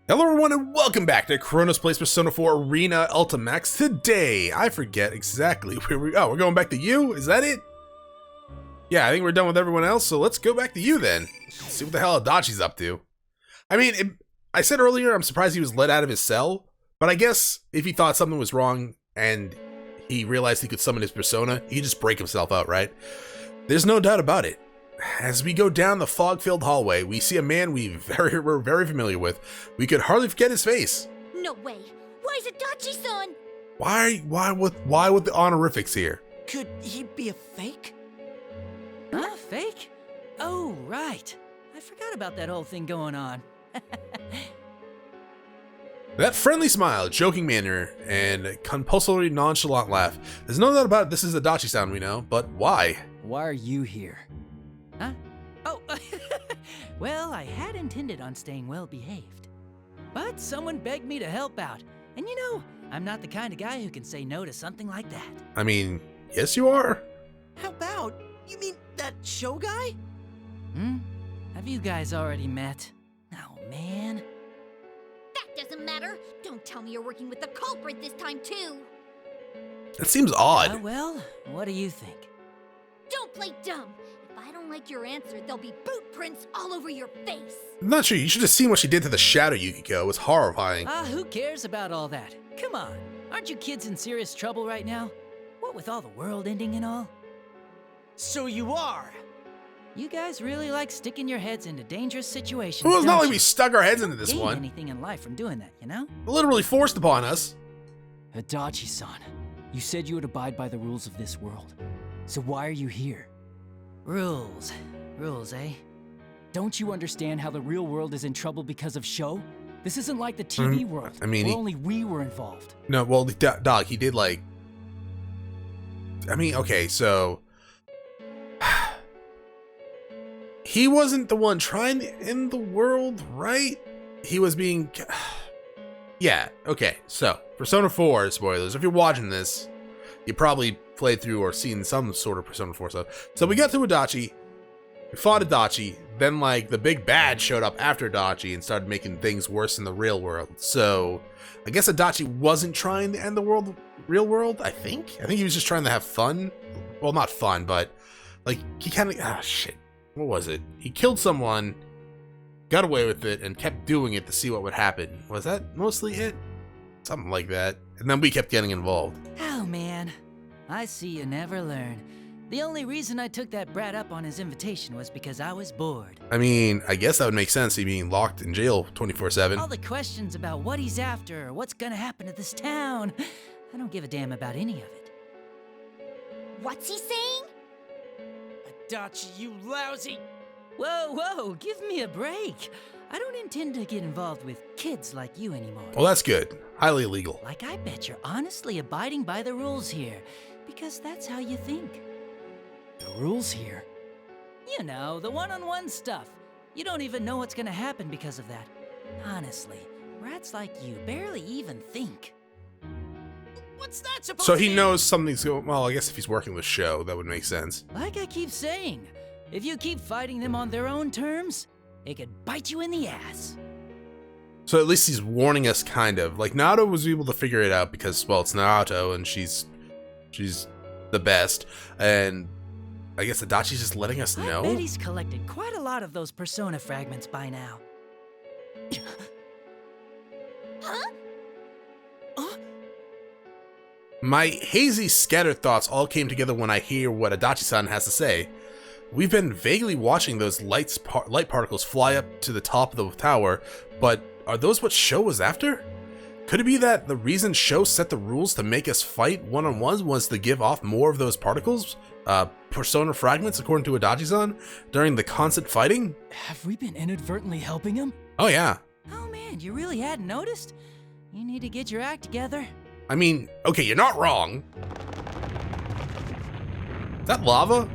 Hello everyone and welcome back to Chronos Plays Persona 4 Arena Ultimax. Today, I forget exactly where we're going back to you? Is that it? Yeah, I think we're done with everyone else, so let's go back to you then. See what the hell Adachi's up to. I mean, I said earlier I'm surprised he was let out of his cell, but I guess if he thought something was wrong and he realized he could summon his persona, he could just break himself out, right? There's no doubt about it. As we go down the fog-filled hallway, we see a man we're very familiar with. We could hardly forget his face. No way. Why is it Adachi-san? Why with the honorifics here? Could he be a fake? Huh? Fake? Oh, right. I forgot about that whole thing going on. That friendly smile, joking manner, and compulsory nonchalant laugh. There's no doubt about it, this is Adachi-san we know, but why? Why are you here? Huh? Oh, well, I had intended on staying well behaved. But someone begged me to help out. And you know, I'm not the kind of guy who can say no to something like that. I mean, yes you are. Help out? You mean that show guy? Have you guys already met? Oh, man. That doesn't matter. Don't tell me you're working with the culprit this time, too. That seems odd. Well, what do you think? Don't play dumb. If I don't like your answer, there'll be boot prints all over your face. I'm not sure, you should have seen what she did to the Shadow Yukiko. It was horrifying. Who cares about all that? Come on, aren't you kids in serious trouble right now? What with all the world ending and all? So you are? You guys really like sticking your heads into dangerous situations, Well, it's not don't like you? we stuck our heads into this Gain one. anything in life from doing that, you know? Literally forced upon us. Adachi-san, you said you would abide by the rules of this world. So why are you here? Rules. Rules, eh? Don't you understand how the real world is in trouble because of show? This isn't like the TV world, I mean, where only we were involved. No, well, dog, he did like... I mean, okay, so... He wasn't the one trying to end the world, right? He was being... Yeah, okay, so, Persona 4, spoilers, if you're watching this, you probably played through or seen some sort of Persona 4 stuff. So we got through Adachi, we fought Adachi, then like the big bad showed up after Adachi and started making things worse in the real world. So I guess Adachi wasn't trying to end the real world, I think he was just trying to have fun. Well, not fun, but like he kind of, shit. What was it? He killed someone, got away with it, and kept doing it to see what would happen. Was that mostly it? Something like that. And then we kept getting involved. Oh, man. I see you never learn. The only reason I took that brat up on his invitation was because I was bored. I mean, I guess that would make sense, he being locked in jail 24/7. All the questions about what he's after or what's gonna happen to this town, I don't give a damn about any of it. What's he saying? Adachi, you lousy... Whoa, give me a break. I don't intend to get involved with kids like you anymore. Well, that's good. Highly illegal. Like, I bet you're honestly abiding by the rules here, because that's how you think. The rules here? You know, the one-on-one stuff. You don't even know what's gonna happen because of that. Honestly, rats like you barely even think. What's that supposed So to he mean? knows something's going. Well, I guess if he's working with Sho, that would make sense. Like I keep saying, if you keep fighting them on their own terms, it could bite you in the ass. So at least he's warning us, kind of. Like, Naruto was able to figure it out because, well, it's Naruto and she's the best. And I guess Adachi's just letting us I know. bet he's collected quite a lot of those persona fragments by now. Huh? My hazy, scattered thoughts all came together when I hear what Adachi-san has to say. We've been vaguely watching those light particles fly up to the top of the tower, but are those what Sho was after? Could it be that the reason Sho set the rules to make us fight one-on-ones was to give off more of those particles? Persona fragments, according to Adachi-san, during the constant fighting? Have we been inadvertently helping him? Oh yeah. Oh man, you really hadn't noticed? You need to get your act together. I mean, okay, you're not wrong. Is that lava?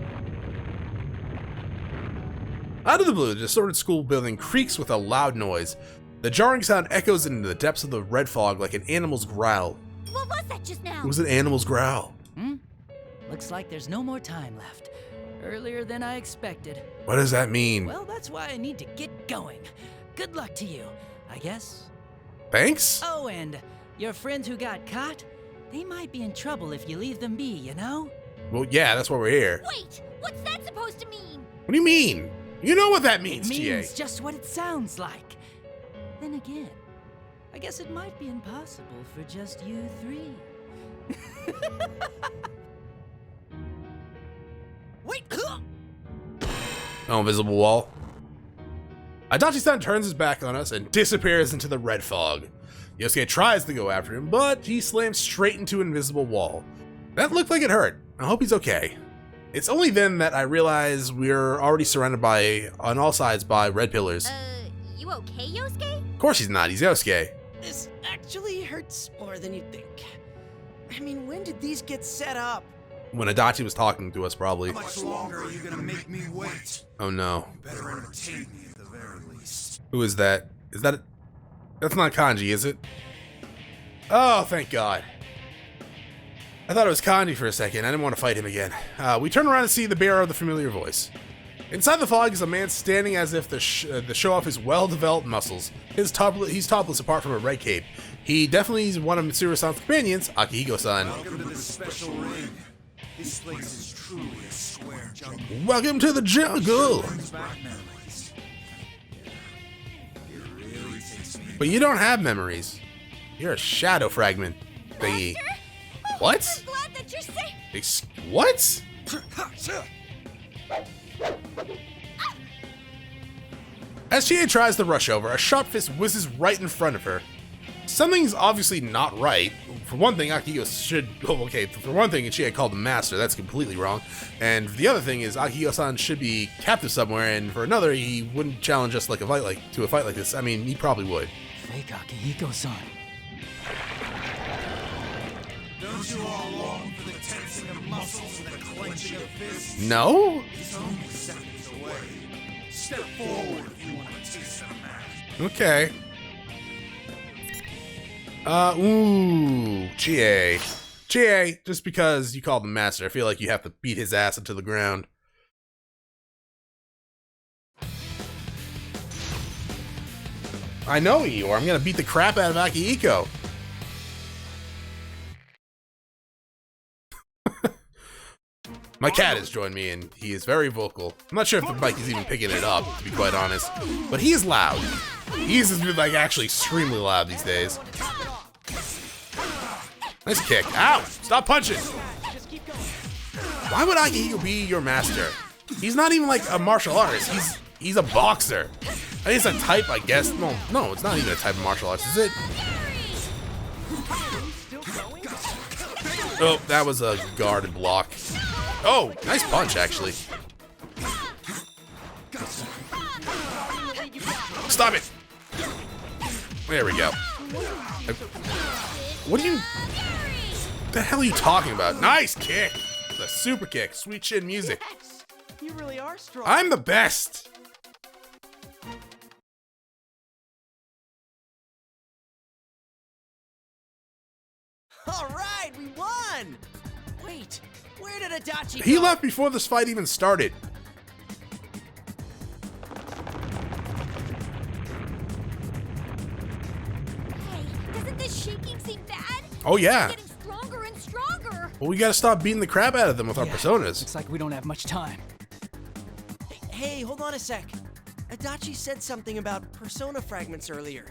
Out of the blue, the distorted school building creaks with a loud noise. The jarring sound echoes into the depths of the red fog like an animal's growl. What was that just now? It was an animal's growl. Looks like there's no more time left. Earlier than I expected. What does that mean? Well, that's why I need to get going. Good luck to you. I guess Thanks? Oh, and your friends who got caught, they might be in trouble if you leave them be, you know? Well, yeah, that's why we're here. Wait, what's that supposed to mean? What do you mean? You know what that means, It GA. means just what it sounds like. Then again, I guess it might be impossible for just you three. Wait! Oh, invisible wall. Adachi-san turns his back on us and disappears into the red fog. Yosuke tries to go after him, but he slams straight into an invisible wall. That looked like it hurt. I hope he's okay. It's only then that I realize we're already surrounded on all sides by red pillars. You okay, Yosuke? Of course he's not, he's Yosuke. This actually hurts more than you'd think. I mean, when did these get set up? When Adachi was talking to us, probably. How much longer are you gonna make me wait? Oh no. You better entertain me at the very least. Who is that? That's not Kanji, is it? Oh, thank God. I thought it was Kanji for a second. I didn't want to fight him again. We turn around and see the bearer of the familiar voice. Inside the fog is a man standing as if to show off his well-developed muscles. He's topless apart from a red cape. He definitely is one of Mitsuru-san's companions, Akihiko-san. Welcome to this special ring. This place is truly a square jungle. Welcome to the jungle! Brings back memories. It really takes me. But you don't have memories. You're a shadow fragment thingy. Master? What? I'm glad that you're safe. What? As Chie tries to rush over, a sharp fist whizzes right in front of her. Something's obviously not right. For one thing, Akihiko should... Oh, okay, for one thing, Chie called him master. That's completely wrong. And the other thing is, Akihiko-san should be captive somewhere, and for another, he wouldn't challenge us to a fight like this. I mean, he probably would. Fake Akihiko-san. Don't you all long for the tensing of muscles and the clenching of fists? No? It's only seconds away. Step forward if you want to taste the match. Okay. Ooh, Chie. Chie, just because you called him master, I feel like you have to beat his ass into the ground. I know Eeyore, I'm gonna beat the crap out of Akihiko. My cat has joined me and he is very vocal. I'm not sure if the mic is even picking it up, to be quite honest, but he is loud. He's like actually extremely loud these days. Nice kick. Ow! Stop punching! Why would Akihiko be your master? He's not even like a martial artist. He's a boxer. I mean, it's a type, I guess. No, it's not even a type of martial arts, is it? Oh, that was a guarded block. Oh, nice punch, actually. Stop it! There we go. What the hell are you talking about? Nice kick! The super kick. Sweet chin music. You really are strong. I'm the best! All right, we won! Wait, where did Adachi He go? left before this fight even started. Hey, doesn't this shaking seem bad? Oh yeah. It's getting stronger and stronger. Well, we gotta stop beating the crap out of them with our Yeah, personas. Looks like we don't have much time. Hey, hold on a sec. Adachi said something about persona fragments earlier.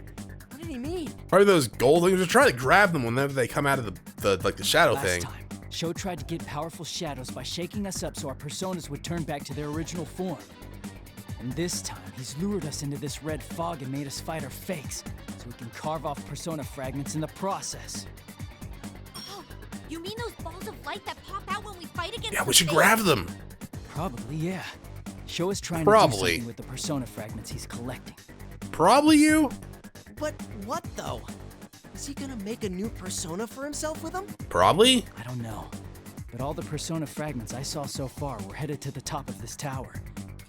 What did he mean? Probably those gold things. We're trying to grab them whenever they come out of the shadow Last thing. time, Sho tried to get powerful shadows by shaking us up so our personas would turn back to their original form. And this time, he's lured us into this red fog and made us fight our fakes, so we can carve off persona fragments in the process. Oh, you mean those balls of light that pop out when we fight against Yeah, the we should fake? grab them. Probably, yeah. Sho is trying to do Probably. something with the persona fragments he's collecting. Probably you. But what though? Is he gonna make a new persona for himself with them? Probably. I don't know. But all the persona fragments I saw so far were headed to the top of this tower.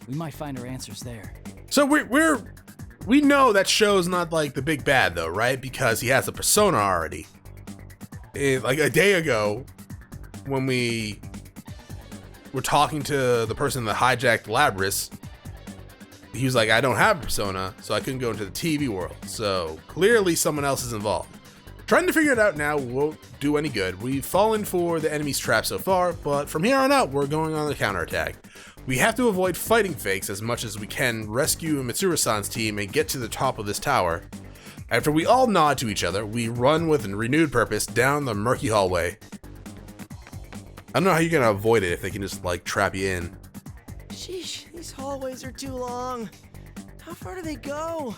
We might find our answers there. So we know that Sho's not like the big bad though, right? Because he has a persona already. Like a day ago, when we were talking to the person that hijacked Labrys, he was like, I don't have Persona, so I couldn't go into the TV world. So clearly someone else is involved. Trying to figure it out now won't do any good. We've fallen for the enemy's trap so far, but from here on out, we're going on the counterattack. We have to avoid fighting fakes as much as we can, rescue Mitsuru-san's team, and get to the top of this tower. After we all nod to each other, we run with a renewed purpose down the murky hallway. I don't know how you're gonna avoid it if they can just, like, trap you in. Sheesh, these hallways are too long. How far do they go?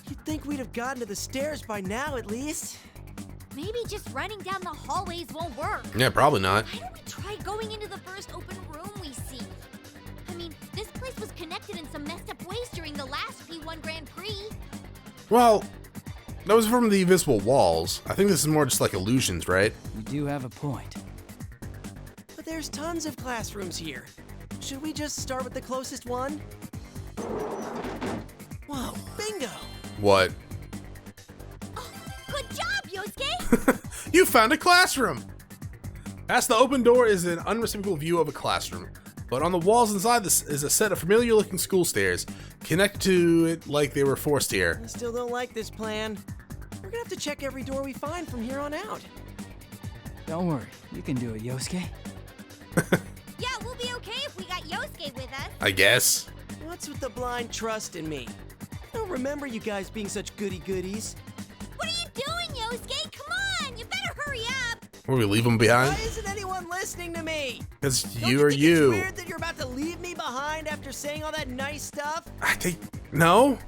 You'd think we'd have gotten to the stairs by now, at least. Maybe just running down the hallways won't work. Yeah, probably not. Why don't we try going into the first open room we see? I mean, this place was connected in some messed up ways during the last P1 Grand Prix. Well, that was from the invisible walls. I think this is more just like illusions, right? You do have a point. But there's tons of classrooms here. Should we just start with the closest one? Whoa, bingo! What? Oh, good job, Yosuke! You found a classroom! Past the open door is an unmistakable view of a classroom, but on the walls inside this is a set of familiar looking school stairs, connected to it like they were forced here. I still don't like this plan. We're gonna have to check every door we find from here on out. Don't worry, you can do it, Yosuke. Yeah, we'll be okay if we got Yosuke with us. I guess. What's with the blind trust in me? I don't remember you guys being such goody-goodies. What are you doing, Yosuke? Come on, you better hurry up. Will we leave them behind? Why isn't anyone listening to me? Because Don't you are think you. It's weird that you're about to leave me behind after saying all that nice stuff? I think. No?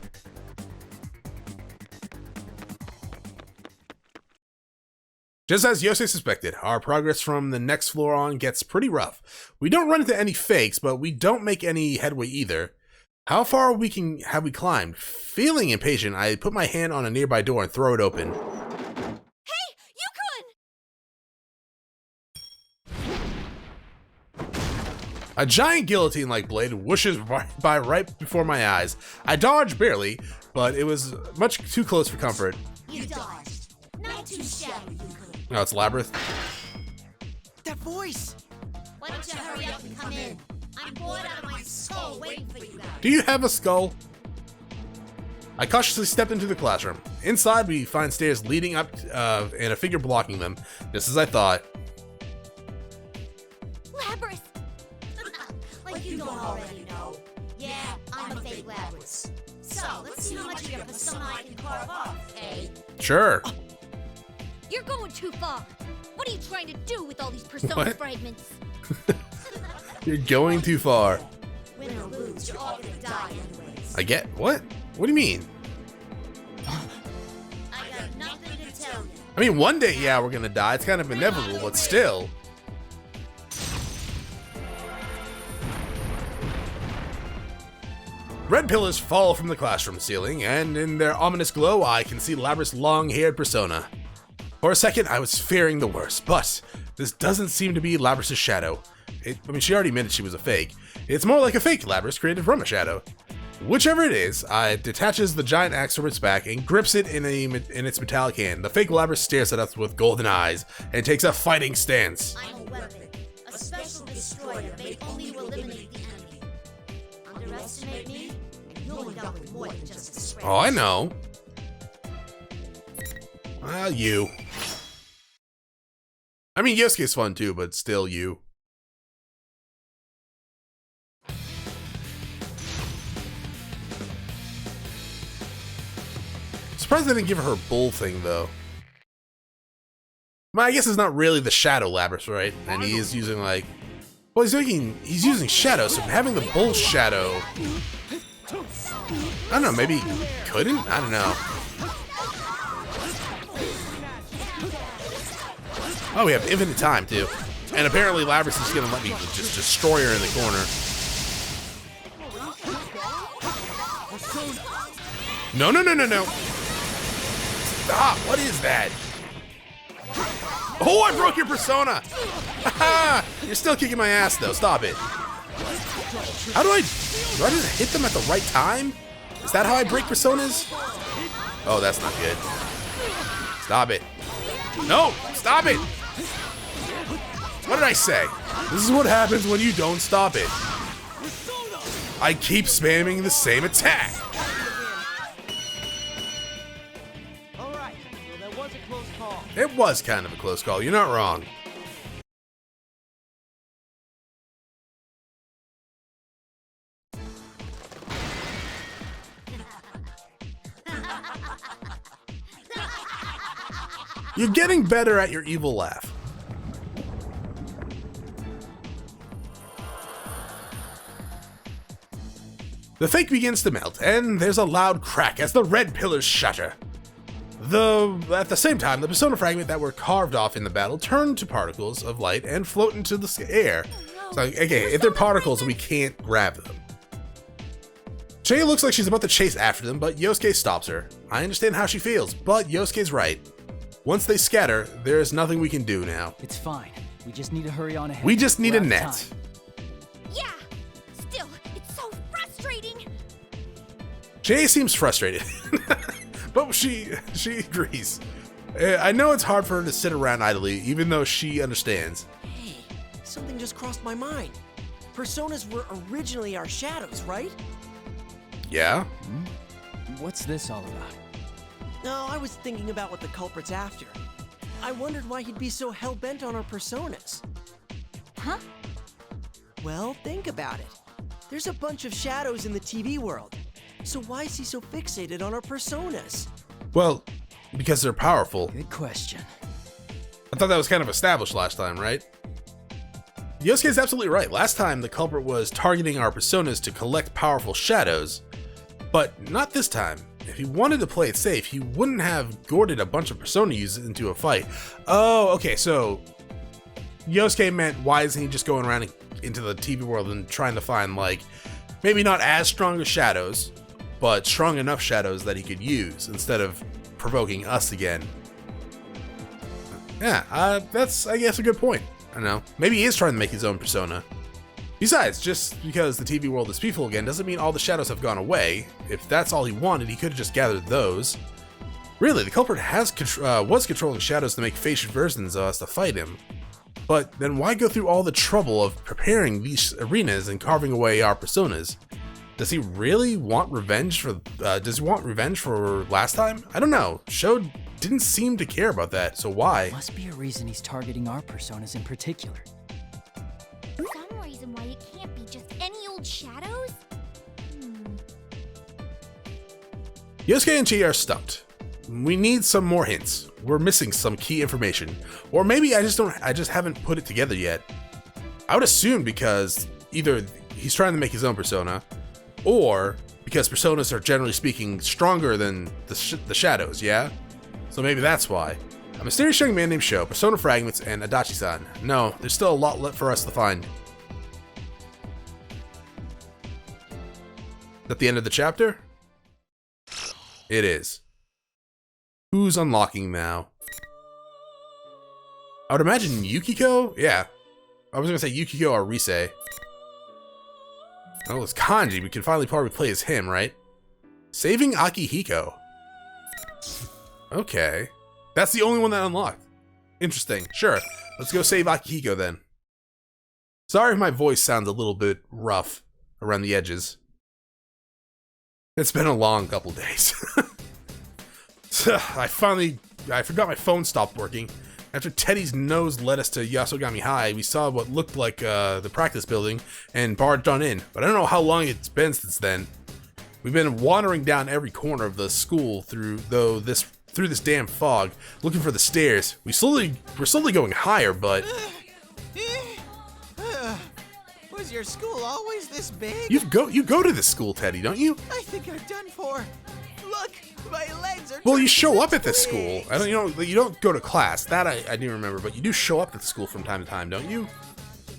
Just as Yosuke suspected, our progress from the next floor on gets pretty rough. We don't run into any fakes, but we don't make any headway either. How far have we climbed? Feeling impatient, I put my hand on a nearby door and throw it open. Hey, Yukon! A giant guillotine-like blade whooshes by right before my eyes. I dodged barely, but it was much too close for comfort. You dodged. Not too shabby, Yukon. Oh, it's Labyrinth. That voice! Why don't you hurry up and come in? I'm bored out of my skull waiting for you guys. Do you have a skull? I cautiously stepped into the classroom. Inside, we find stairs leading up and a figure blocking them, just as I thought. Labyrinth! Like you don't already know. Yeah, I'm a fake Labyrinth. So, let's see how much of your persona I can carve off, eh? Sure. You're going too far. What are you trying to do with all these persona What? fragments? You're going too far. Win or lose, you're all gonna die anyways. I get what? What do you mean? I got nothing to tell you. I mean, one day, yeah, we're gonna die. It's kind of inevitable, but still. Red pillars fall from the classroom ceiling, and in their ominous glow, I can see Labyrinth's long-haired persona. For a second, I was fearing the worst, but this doesn't seem to be Labyrinth's shadow. She already admitted she was a fake. It's more like a fake Labyrinth created from a shadow. Whichever it is, it detaches the giant axe from its back and grips it in its metallic hand. The fake Labyrinth stares at us with golden eyes and takes a fighting stance. I'm a weapon, a special destroyer made only to eliminate the enemy. Underestimate me, and you'll end up with more than just a disgrace. Oh, I know. You. I mean, Yosuke's fun too, but still you. Surprised they didn't give her a bull thing, though. Well, I guess it's not really the Shadow Labyrinth, right? And he is using, like... Well, he's using Shadow, so having the bull Shadow... I don't know, maybe he couldn't? I don't know. Oh, we have infinite time, too. And apparently Labyrinth is gonna let me just destroy her in the corner. No, no, no, no, no. Stop, what is that? Oh, I broke your persona! You're still kicking my ass, though. Stop it. How do I just hit them at the right time? Is that how I break personas? Oh, that's not good. Stop it. No, stop it. What did I say? This is what happens when you don't stop it. I keep spamming the same attack. Alright, well, that was a close call. It was kind of a close call, you're not wrong. You're getting better at your evil laugh. The fake begins to melt, and there's a loud crack as the red pillars shatter. At the same time, the persona fragment that were carved off in the battle turn to particles of light and float into the air. So, okay, if they're particles, we can't grab them. Chie looks like she's about to chase after them, but Yosuke stops her. I understand how she feels, but Yosuke's right. Once they scatter, there is nothing we can do now. It's fine. We just need to hurry on ahead. We just need We're a out of net. time. Yeah. Still, it's so frustrating. Chie seems frustrated, but she agrees. I know it's hard for her to sit around idly, even though she understands. Hey, something just crossed my mind. Personas were originally our shadows, right? Yeah? What's this all about? No, I was thinking about what the culprit's after. I wondered why he'd be so hell-bent on our personas. Huh? Well, think about it. There's a bunch of shadows in the TV world. So why is he so fixated on our personas? Well, because they're powerful. Good question. I thought that was kind of established last time, right? Yosuke's absolutely right. Last time, the culprit was targeting our personas to collect powerful shadows, but not this time. If he wanted to play it safe, he wouldn't have gourded a bunch of persona users into a fight. Oh, okay, so Yosuke meant why isn't he just going around into the TV world and trying to find, like, maybe not as strong as shadows, but strong enough shadows that he could use instead of provoking us again. Yeah, that's, I guess, a good point. I don't know. Maybe he is trying to make his own persona. Besides, just because the TV world is peaceful again doesn't mean all the shadows have gone away. If that's all he wanted, he could have just gathered those. Really, the culprit was controlling shadows to make fake versions of us to fight him. But then why go through all the trouble of preparing these arenas and carving away our personas? Does he really want revenge for, last time? I don't know. Sho didn't seem to care about that, so why? Must be a reason he's targeting our personas in particular. Some reason why it can't be just any old shadows? Yosuke and Chie are stumped. We need some more hints. We're missing some key information. Or maybe I just haven't put it together yet. I would assume because either he's trying to make his own persona, or because personas are generally speaking stronger than the shadows, yeah? So maybe that's why. A mysterious young man named Sho, persona fragments, and Adachi-san. No, there's still a lot left for us to find. Is that the end of the chapter? It is. Who's unlocking now? I would imagine Yukiko? Yeah. I was gonna say Yukiko or Rise. Oh, it's Kanji. We can finally probably play as him, right? Saving Akihiko. Okay. That's the only one that unlocked. Interesting. Sure. Let's go save Akihiko then. Sorry if my voice sounds a little bit rough around the edges. It's been a long couple days. I forgot my phone stopped working. After Teddy's nose led us to Yasogami High, we saw what looked like the practice building and barged on in. But I don't know how long it's been since then. We've been wandering down every corner of the school through this damn fog, looking for the stairs. We're slowly going higher, but Was your school always this big? you go to this school, Teddy, don't you? I think I'm done for. Look, my legs are. Well, you turning show into up at this school. twigs. You don't go to class. That I do remember, but you do show up at the school from time to time, don't you?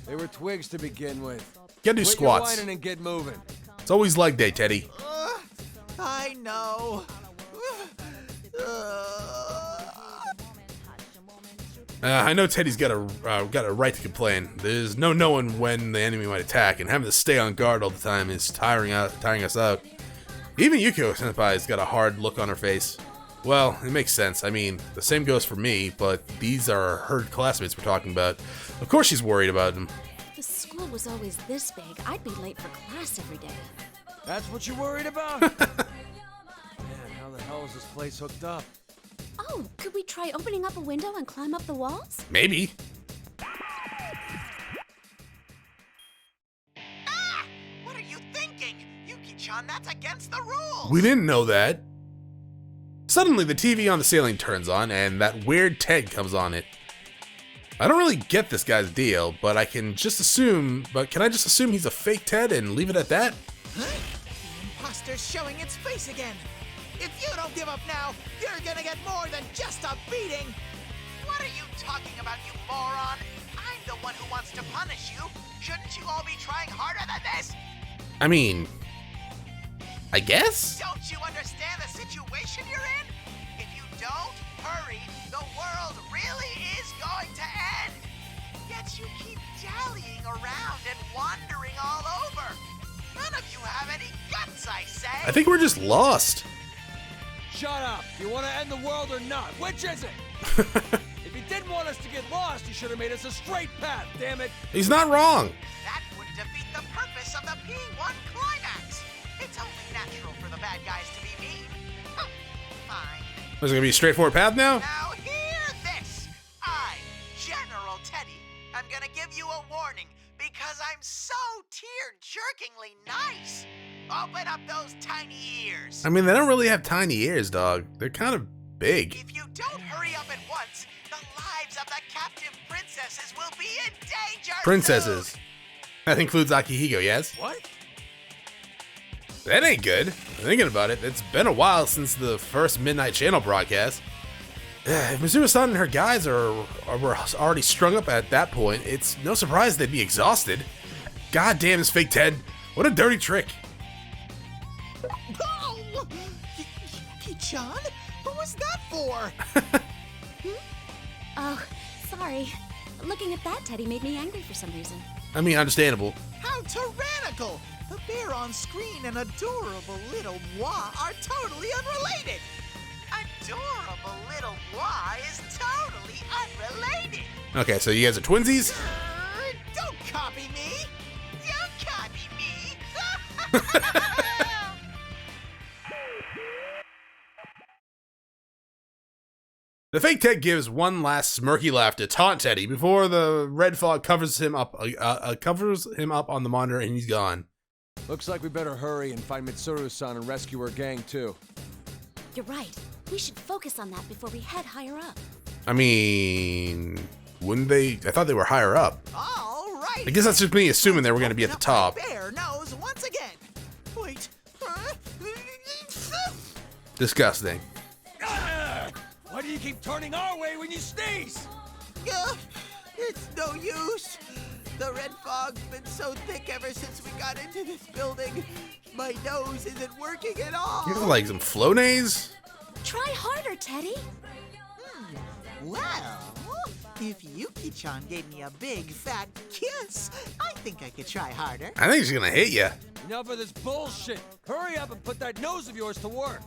They were twigs to begin with. You gotta do Quit your squats. whining and get moving. It's always leg day, Teddy. I know. I know Teddy's got a right to complain. There's no knowing when the enemy might attack, and having to stay on guard all the time is tiring us out. Even Yukiko Senpai's got a hard look on her face. Well, it makes sense. I mean, the same goes for me, but these are her classmates we're talking about. Of course she's worried about them. The school was always this big, I'd be late for class every day. That's what you're worried about? Man, how the hell is this place hooked up? Oh, could we try opening up a window and climb up the walls? Maybe. Ah! What are you thinking? Yuki-chan, that's against the rules! We didn't know that. Suddenly, the TV on the ceiling turns on, and that weird Ted comes on it. I don't really get this guy's deal, but I can just assume. But can I just assume he's a fake Ted and leave it at that? Huh? The imposter's showing its face again. If you don't give up now, you're gonna get more than just a beating. What are you talking about, you moron? I'm the one who wants to punish you. Shouldn't you all be trying harder than this? I mean, I guess? Don't you understand the situation you're in? If you don't hurry, the world really is going to end. Yet you keep dallying around and wandering all over. None of you have any guts, I say. I think we're just lost. Shut up! You want to end the world or not? Which is it? If you didn't want us to get lost, you should have made us a straight path, damn it! He's not wrong. That would defeat the purpose of the P1 climax. It's only natural for the bad guys to be mean. Huh, fine. Is it gonna be a straightforward path now? Now hear this. I, General Teddy, I'm gonna give you a warning because I'm so tear-jerkingly nice. Open up those tiny ears. I mean, they don't really have tiny ears, dog. They're kind of big. If you don't hurry up at once, the lives of the captive princesses will be in danger. Princesses. soon. That includes Akihiko, yes? What? That ain't good. Thinking about it, it's been a while since the first Midnight Channel broadcast. If Mizuru-san and her guys were already strung up at that point, it's no surprise they'd be exhausted. God damn this fake Ted. What a dirty trick. Oh! Yuki-chan? What was that for? Oh, sorry. Looking at that Teddy made me angry for some reason. I mean, understandable. How tyrannical! The bear on screen and adorable little moi are totally unrelated. Adorable little moi is totally unrelated. Okay, so you guys are twinsies? Don't copy me! You copy me! The fake Ted gives one last smirky laugh to taunt Teddy before the red fog covers him up on the monitor and he's gone. Looks like we better hurry and find Mitsuru-san and rescue her gang, too. You're right. We should focus on that before we head higher up. I mean, wouldn't they? I thought they were higher up. All right. I guess that's just me assuming they were going to be at the top. Bear knows once again. Wait. Huh? Disgusting. Why do you keep turning our way when you sneeze? It's no use. The red fog's been so thick ever since we got into this building. My nose isn't working at all. You have like some Flonase? Try harder, Teddy. Well, if Yuki-chan gave me a big fat kiss, I think I could try harder. I think she's going to hit you. Enough of this bullshit. Hurry up and put that nose of yours to work.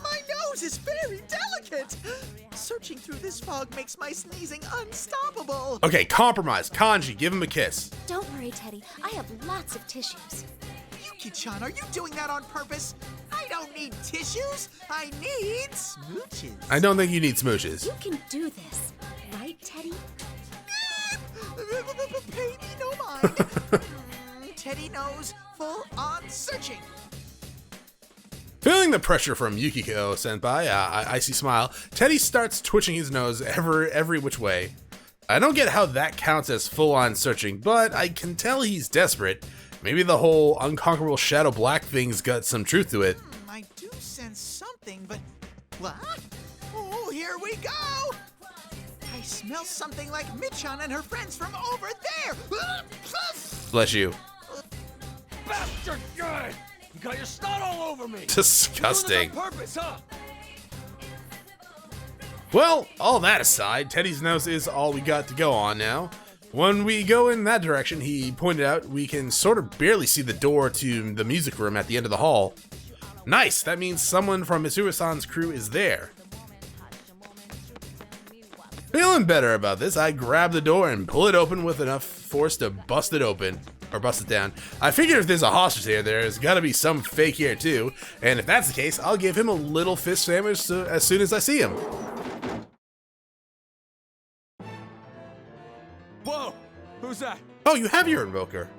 My nose is very delicate. Searching through this fog makes my sneezing unstoppable. Okay, compromise. Kanji, give him a kiss. Don't worry, Teddy. I have lots of tissues. Yuki-chan, are you doing that on purpose? I don't need tissues. I need smooches. I don't think you need smooches. You can do this, right, Teddy? Pay me no mind. Teddy knows, full on searching. Feeling the pressure from Yukiko senpai, icy smile, Teddy starts twitching his nose every which way. I don't get how that counts as full-on searching, but I can tell he's desperate. Maybe the whole unconquerable shadow black thing's got some truth to it. I do sense something, but what? Oh, here we go. I smell something like Michan and her friends from over there. Bless you. Bastard guy! You got your snot all over me! Disgusting. You're doing this on purpose, huh? Well, all that aside, Teddy's nose is all we got to go on now. When we go in that direction, he pointed out, we can sort of barely see the door to the music room at the end of the hall. Nice, that means someone from Mitsuru-san's crew is there. Feeling better about this, I grab the door and pull it open with enough force to bust it open. Or bust it down. I figure if there's a hostage here, there's gotta be some fake here too. And if that's the case, I'll give him a little fist sandwich as soon as I see him. Whoa! Who's that? Oh, you have your invoker.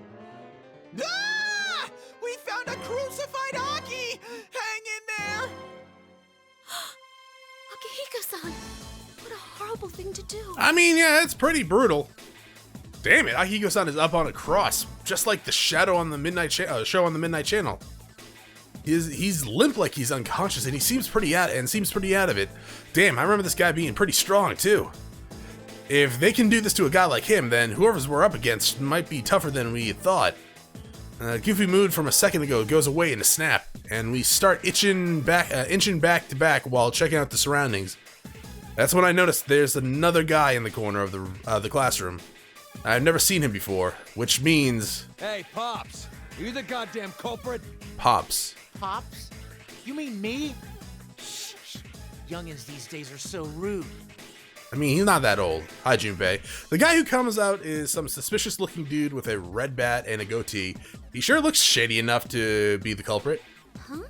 Ah! We found a crucified Aki! Hang in there! Akihiko-san! What a horrible thing to do. I mean, yeah, it's pretty brutal. Damn it, Akihiko-san is up on a cross, just like the shadow on the midnight show on the Midnight Channel. He's limp like he's unconscious, and he seems pretty out of it. Damn, I remember this guy being pretty strong too. If they can do this to a guy like him, then whoever's we're up against might be tougher than we thought. Goofy mood from a second ago goes away in a snap, and we start inching back to back while checking out the surroundings. That's when I noticed there's another guy in the corner of the classroom. I've never seen him before, which means... Hey, Pops! Are you the goddamn culprit? Pops. Pops? You mean me? Shh. Youngins these days are so rude. I mean, he's not that old. Hi, Junpei. The guy who comes out is some suspicious-looking dude with a red bat and a goatee. He sure looks shady enough to be the culprit. Huh?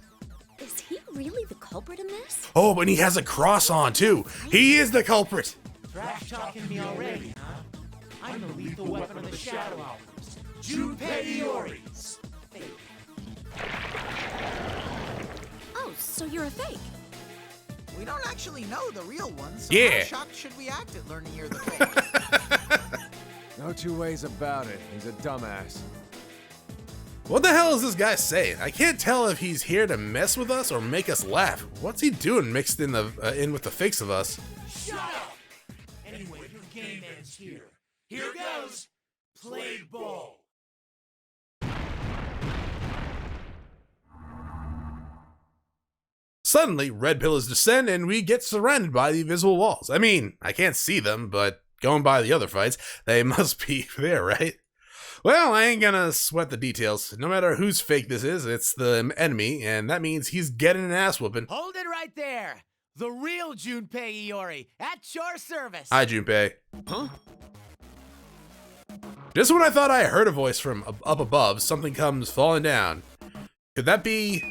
Is he really the culprit in this? Oh, and he has a cross on, too. He is the culprit. Trash talking me already, huh? I'm the lethal weapon of the Shadow Hours. Junpei Iori's fake. Oh, so you're a fake. We don't actually know the real ones. So Yeah. How shocked should we act at learning you're the fake? No two ways about it. He's a dumbass. What the hell is this guy saying? I can't tell if he's here to mess with us or make us laugh. What's he doing mixed in with the fakes of us? Shut up! Anyway, your game ends here. Here goes. Play ball. Suddenly, red pillars descend and we get surrounded by the invisible walls. I mean, I can't see them, but going by the other fights, they must be there, right? Well, I ain't gonna sweat the details. No matter whose fake this is, it's the enemy, and that means he's getting an ass whooping. Hold it right there. The real Junpei Iori at your service. Hi, Junpei. Huh? Just when I thought I heard a voice from up above, something comes falling down. Could that be...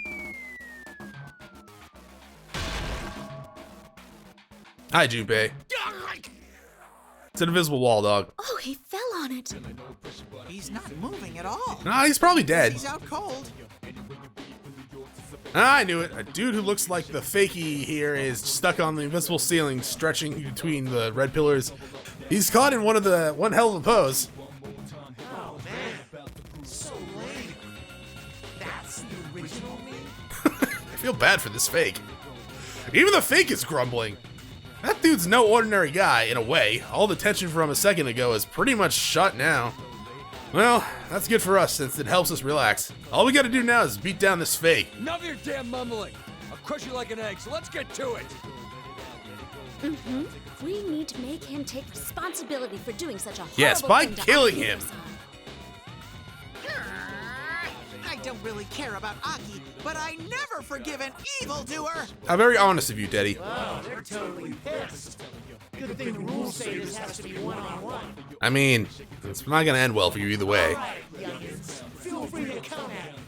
Hi, Junpei. It's an invisible wall, dog. Oh, he fell on it. He's not moving at all. Nah, he's probably dead. He's out cold. I knew it. A dude who looks like the fakey here is stuck on the invisible ceiling, stretching between the red pillars. He's caught in one hell of a pose. Oh man, so lame. That's the original me. I feel bad for this fake. Even the fake is grumbling. That dude's no ordinary guy, in a way. All the tension from a second ago is pretty much shut now. Well, that's good for us, since it helps us relax. All we gotta do now is beat down this fake. Enough of your damn mumbling. I'll crush you like an egg, so let's get to it. Mm-hmm. We need to make him take responsibility for doing such a horrible Yes, by thing to killing him. Akihiko-san. I don't really care about Aki, but I never forgive an evildoer. How very honest of you, Daddy. Oh, they're totally pissed. Good thing the rules say this has to be one-on-one. I mean, it's not gonna end well for you either way. Alright, youngins. Feel free to come at me.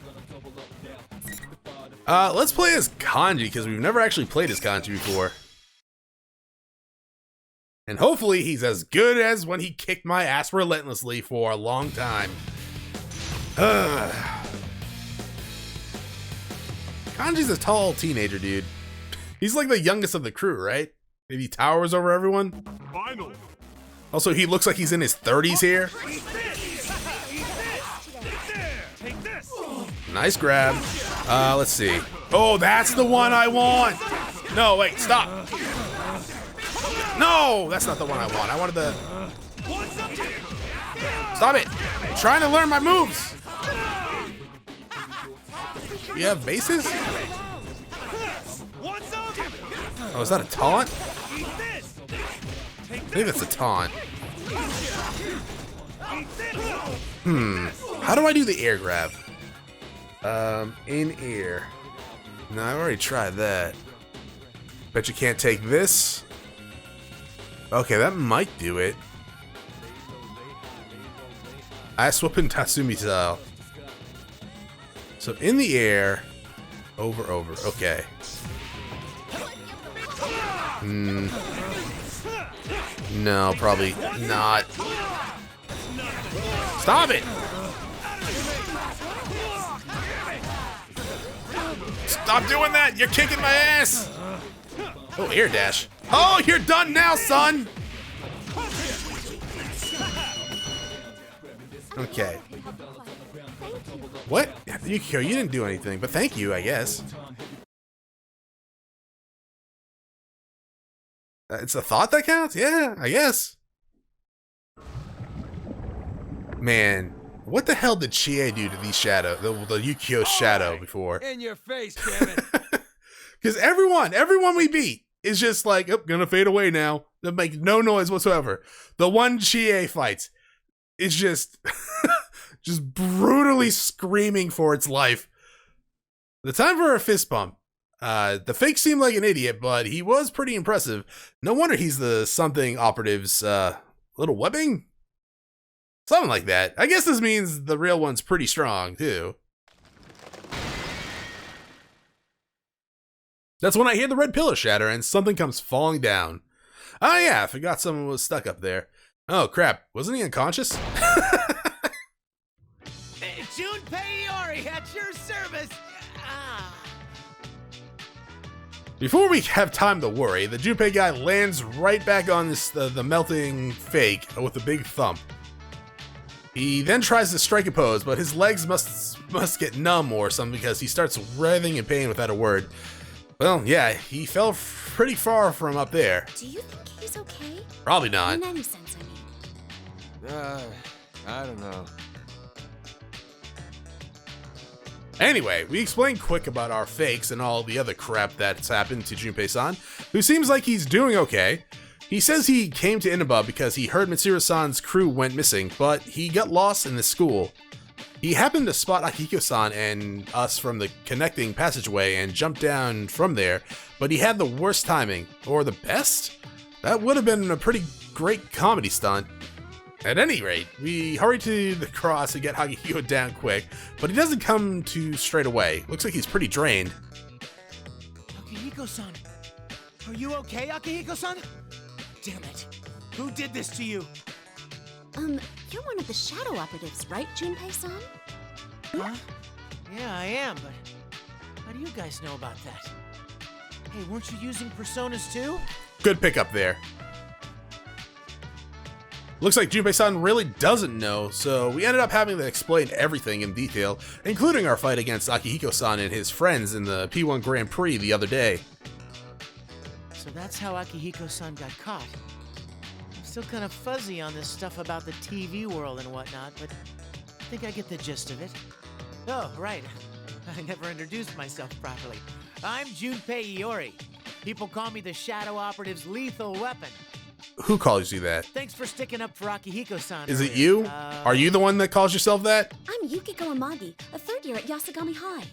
Let's play as Kanji, because we've never actually played as Kanji before. And hopefully he's as good as when he kicked my ass relentlessly for a long time. Kanji's a tall teenager, dude. He's like the youngest of the crew, right? Maybe he towers over everyone? Final. Also, he looks like he's in his 30s here. Take this. Nice grab. Let's see. Oh, that's the one I want! No, wait, stop! No, that's not the one I want. I wanted the... Stop it! I'm trying to learn my moves! You have bases? Oh, is that a taunt? I think that's a taunt. How do I do the air grab? In air. No, I've already tried that. Bet you can't take this. Okay, that might do it. Ice whooping Tatsumi style. So in the air, over. Okay. No, probably not. Stop it! Stop doing that! You're kicking my ass! Oh, air dash. Oh, you're done now, son! Okay. What? Yukio, you didn't do anything, but thank you, I guess. It's a thought that counts? Yeah, I guess. Man, what the hell did Chie do to these shadow, the Yukio shadow before? In your face, damn it. Because everyone we beat is just like, oh, gonna fade away now. They make no noise whatsoever. The one Chie fights is just, just brutally screaming for its life. The time for a fist bump. The fake seemed like an idiot, but he was pretty impressive. No wonder he's the something operative's little webbing? Something like that. I guess this means the real one's pretty strong, too. That's when I hear the red pillar shatter and something comes falling down. Oh yeah, I forgot someone was stuck up there. Oh crap, wasn't he unconscious? Junpei Iori at your service. Before we have time to worry, the Junpei guy lands right back on this the melting fake with a big thump. He then tries to strike a pose, but his legs must get numb or something because he starts writhing in pain without a word. Well, yeah, he fell pretty far from up there. Do you think he's okay? Probably not. In any sense, I mean. I don't know. Anyway, we explained quick about our fakes and all the other crap that's happened to Junpei-san, who seems like he's doing okay. He says he came to Inaba because he heard Mitsuru-san's crew went missing, but he got lost in the school. He happened to spot Akihiko-san and us from the connecting passageway and jumped down from there, but he had the worst timing. Or the best? That would have been a pretty great comedy stunt. At any rate, we hurry to the cross and get Akihiko down quick, but he doesn't come to straight away. Looks like he's pretty drained. Akihiko-san. Are you okay, Akihiko-san? Damn it. Who did this to you? You're one of the shadow operatives, right, Junpei-san? Huh? Yeah, I am, but how do you guys know about that? Hey, weren't you using personas too? Good pickup there. Looks like Junpei-san really doesn't know, so we ended up having to explain everything in detail, including our fight against Akihiko-san and his friends in the P1 Grand Prix the other day. So that's how Akihiko-san got caught. I'm still kind of fuzzy on this stuff about the TV world and whatnot, but I think I get the gist of it. Oh, right. I never introduced myself properly. I'm Junpei Iori. People call me the Shadow Operative's lethal weapon. Who calls you that? Thanks for sticking up for Akihiko-san. Is it earlier. you? Are you the one that calls yourself that? I'm Yukiko Amagi, a third year at Yasogami High.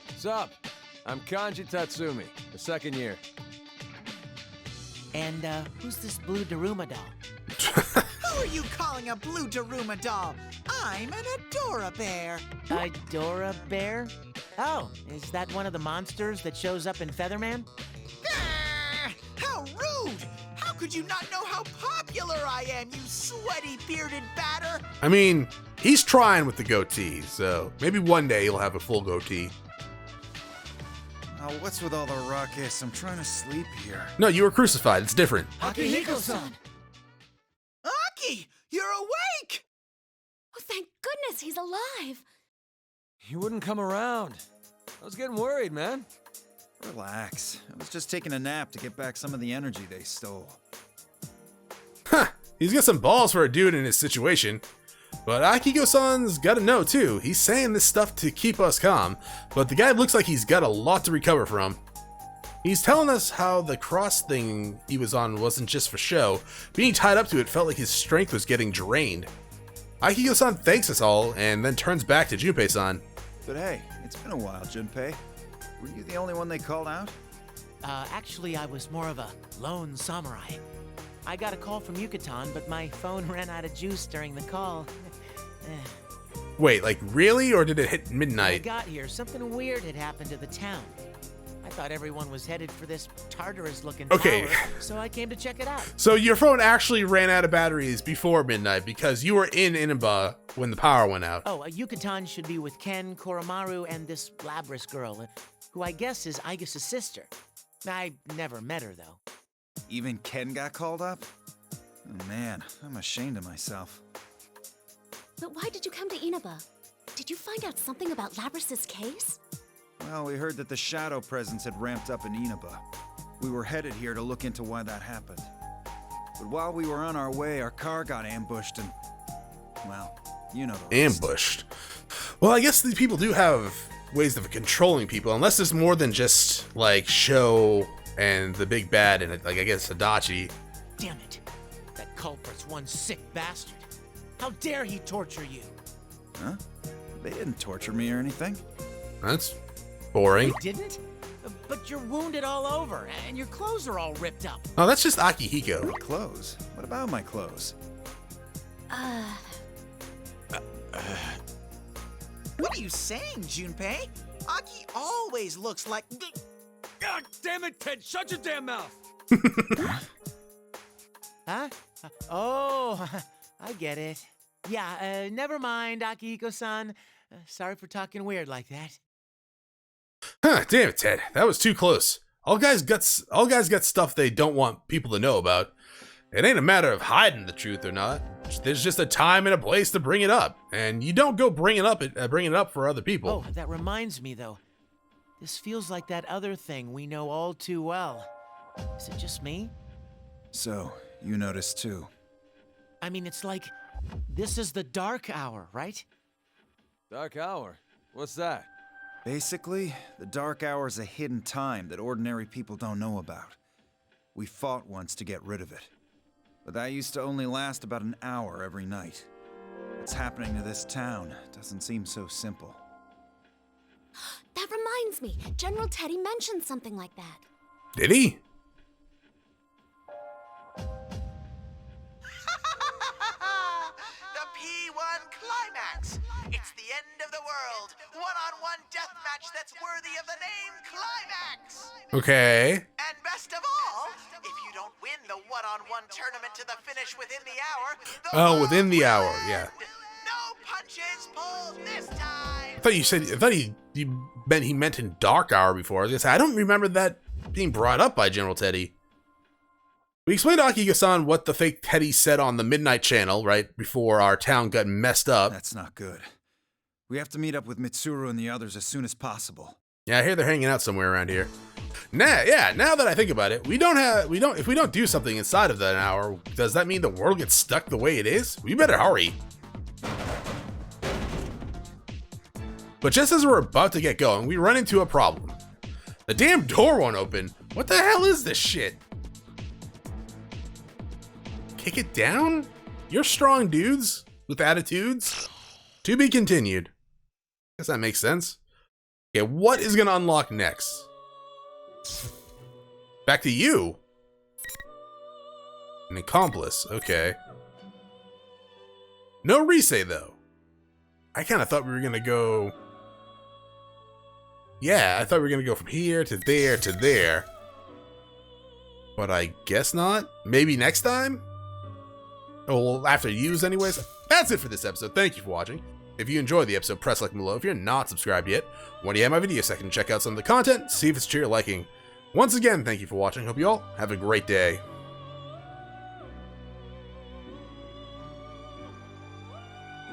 What's up? I'm Kanji Tatsumi, the second year. And, who's this blue Daruma doll? Who are you calling a blue Daruma doll? I'm an Adora Bear. Idora Bear? Oh, is that one of the monsters that shows up in Featherman? Ah, how rude! How could you not know how popular I am, you sweaty bearded batter? I mean, he's trying with the goatee, so maybe one day he'll have a full goatee. Oh, what's with all the ruckus? I'm trying to sleep here. No, you were crucified. It's different. Akihiko-san! Aki, you're awake! Oh, thank goodness he's alive. He wouldn't come around. I was getting worried, man. Relax. I was just taking a nap to get back some of the energy they stole. Huh, he's got some balls for a dude in his situation. But Akihiko-san's gotta know too. He's saying this stuff to keep us calm, but the guy looks like he's got a lot to recover from. He's telling us how the cross thing he was on wasn't just for show. Being tied up to it felt like his strength was getting drained. Akihiko-san thanks us all and then turns back to Junpei-san. But hey, it's been a while, Junpei. Were you the only one they called out? Actually, I was more of a lone samurai. I got a call from Yucatan, but my phone ran out of juice during the call. Wait, like really? Or did it hit When I midnight? got here, something weird had happened to the town. I thought everyone was headed for this Tartarus-looking Okay. tower, so I came to check it out. So your phone actually ran out of batteries before midnight because you were in Inaba when the power went out. Oh, Yucatan should be with Ken, Koromaru, and this Labras girl, who I guess is Aigis' sister. I never met her, though. Even Ken got called up? Oh, man, I'm ashamed of myself. But why did you come to Inaba? Did you find out something about Labras's case? Well, we heard that the shadow presence had ramped up in Inaba. We were headed here to look into why that happened. But while we were on our way, our car got ambushed and... well, you know the rest. Ambushed. Well, I guess these people do have ways of controlling people, unless there's more than just like Sho and the big bad and like I guess Adachi. Damn it! That culprit's one sick bastard. How dare he torture you? Huh? They didn't torture me or anything. That's boring. They didn't? But you're wounded all over, and your clothes are all ripped up. Oh, that's just Akihiko. My clothes? What about my clothes? What are you saying, Junpei? Aki always looks like... God damn it, Ted! Shut your damn mouth! Huh? Oh, I get it. Yeah, never mind, Akihiko-san. Sorry for talking weird like that. Huh, damn it, Ted. That was too close. All guys got stuff they don't want people to know about. It ain't a matter of hiding the truth or not. There's just a time and a place to bring it up, and you don't go bring it up for other people. Oh, that reminds me, though. This feels like that other thing we know all too well. Is it just me? So, you noticed too. I mean, it's like this is the dark hour, right? Dark hour? What's that? Basically, the dark hour is a hidden time that ordinary people don't know about. We fought once to get rid of it. But that used to only last about an hour every night. What's happening to this town doesn't seem so simple. That reminds me, General Teddy mentioned something like that. Did he? The P1 Climax! It's the end of the world! One-on-one deathmatch that's worthy of the name Climax! Okay. And best of all, if you don't win the one-on-one tournament to the finish within the hour... Oh, within the hour, yeah. No punches pulled this time! I thought he meant in Dark Hour before. I was gonna say, I don't remember that being brought up by General Teddy. We explained to Akihiko-san what the fake Teddy said on the Midnight Channel, right before our town got messed up. That's not good. We have to meet up with Mitsuru and the others as soon as possible. Yeah, I hear they're hanging out somewhere around here. Now that I think about it, if we don't do something inside of that hour, does that mean the world gets stuck the way it is? We better hurry. But just as we're about to get going, we run into a problem. The damn door won't open. What the hell is this shit? Kick it down? You're strong dudes with attitudes. To be continued. Guess that makes sense. Okay, what is gonna unlock next? Back to you. An accomplice, okay. No Risei though. I kind of thought we were gonna go... Yeah, I thought we were gonna go from here to there to there. But I guess not. Maybe next time? Oh, well, after use anyways. That's it for this episode. Thank you for watching. If you enjoyed the episode, press like below. If you're not subscribed yet, when you have my video section, check out some of the content, see if it's to your liking. Once again, thank you for watching. Hope you all have a great day.